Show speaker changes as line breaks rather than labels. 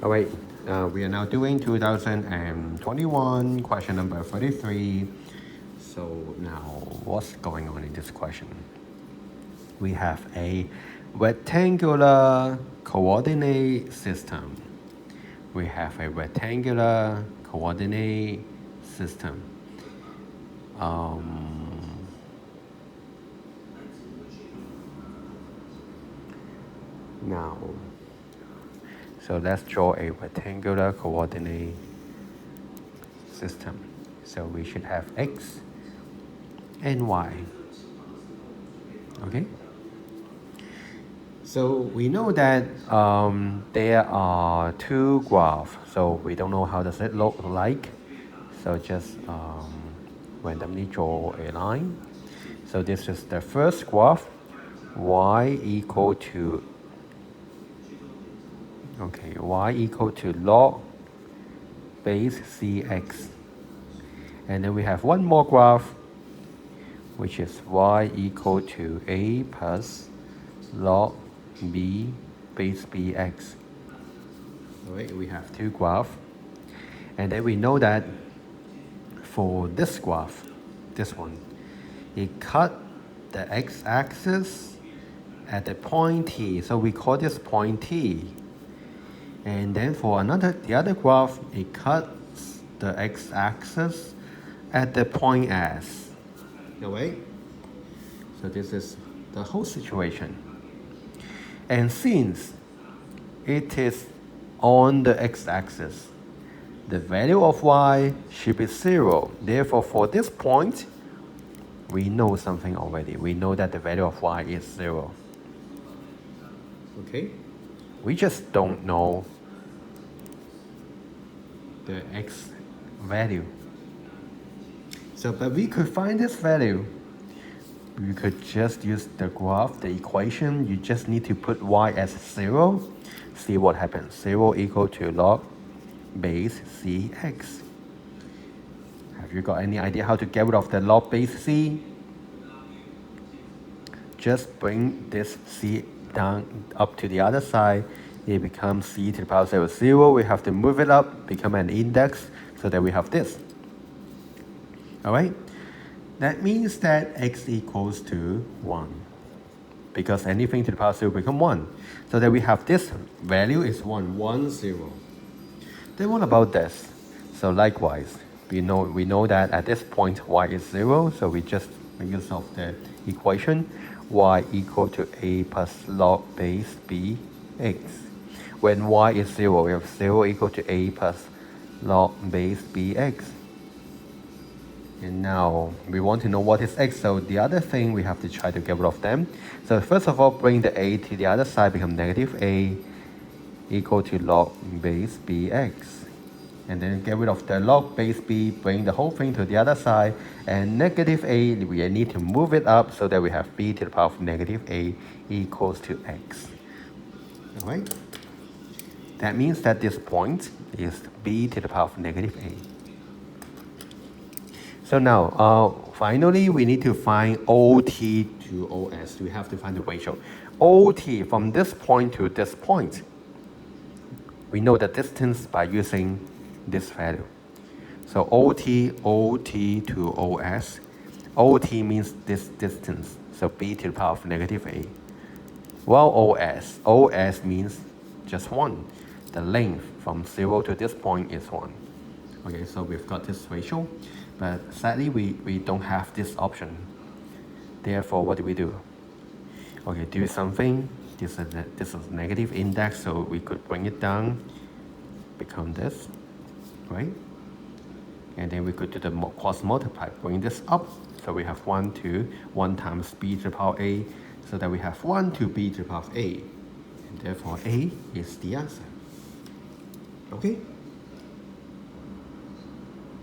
All right, we are now doing 2021, question number 33. So now, what's going on in this question? We have a rectangular coordinate system. We have a rectangular coordinate system. Now, so let's draw a rectangular coordinate system. So we should have x and y. Okay? So we know that there are two graphs. So we don't know how does it look like. So just randomly draw a line. So this is the first graph, y equal to log base cx. And then we have one more graph, which is y equal to a plus log b base bx. All right, we have two graphs. And then we know that for this graph, this one, it cut the x-axis at the point t. So we call this point t. And then for the other graph, it cuts the x-axis at the point s. All right? So this is the whole situation. And since it is on the x-axis, the value of y should be 0. Therefore, for this point, we know something already. We know that the value of y is 0. Okay? We just don't know the x value. So, but we could find this value. You could just use the graph, the equation. You just need to put y as 0. See what happens. 0 equal to log base cx. Have you got any idea how to get rid of the log base c? Just bring this c down up to the other side. It becomes c to the power 0, 0. We have to move it up, become an index, so that we have this. All right? That means that x equals to 1. Because anything to the power 0 become 1. So that we have this value is 1, 1, 0. Then what about this? So likewise, we know that at this point y is 0, so we just make use of the equation y equal to a plus log base bx. When y is 0, we have 0 equal to a plus log base bx. And now we want to know what is x, so the other thing we have to try to get rid of them. So first of all, bring the a to the other side, become negative a equal to log base bx. And then get rid of the log base b, bring the whole thing to the other side, and negative a, we need to move it up so that we have b to the power of negative a equals to x. All right? That means that this point is b to the power of negative a. So now, finally, we need to find OT to OS. We have to find the ratio. OT from this point to this point. We know the distance by using this value. So OT to OS. OT means this distance. So b to the power of negative a. While OS means just 1. The length from 0 to this point is 1. Okay, so we've got this ratio. But sadly, we don't have this option. Therefore, what do? Okay, do something. This is negative index, so we could bring it down, become this, right? And then we could do the cross multiply, bring this up. So we have 1 to 1 times b to the power a, so that we have 1 to b to the power of a. And therefore, a is the answer. Okay?